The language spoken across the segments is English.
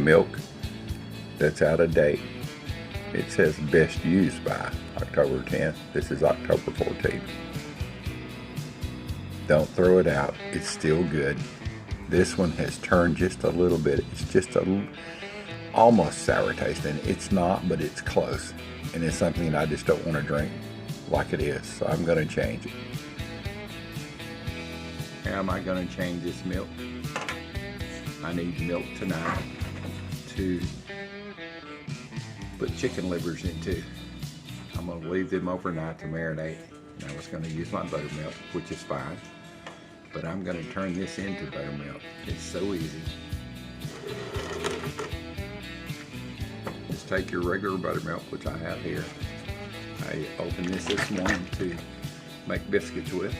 milk that's out of date. It says best used by October 10th. This is October 14th. Don't throw it out. It's still good. This one has turned just a little bit. It's just almost sour tasting. It's not, but it's close. And it's something I just don't want to drink like it is. So I'm going to change it. How am I going to change this milk? I need milk tonight to put chicken livers into. I'm going to leave them overnight to marinate. And I was going to use my buttermilk, which is fine. But I'm going to turn this into buttermilk. It's so easy. Just take your regular buttermilk, which I have here. I opened this morning to make biscuits with.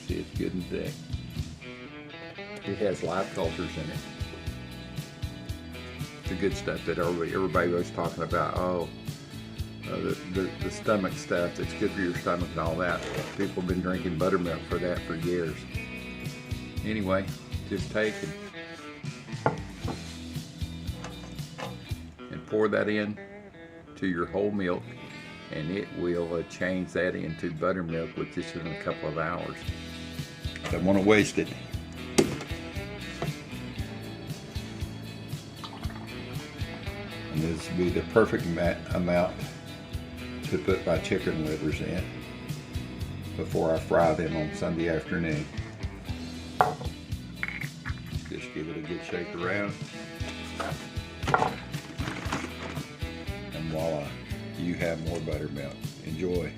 See, it's good and thick. It has live cultures in it. The good stuff that everybody was talking about. Oh, the stomach stuff that's good for your stomach and all that. People have been drinking buttermilk for that for years. Anyway, just take and pour that in to your whole milk, and it will change that into buttermilk with just in a couple of hours. Don't want to waste it. And this would be the perfect amount to put my chicken livers in before I fry them on Sunday afternoon. Just give it a good shake around. And voila, you have more buttermilk. Enjoy.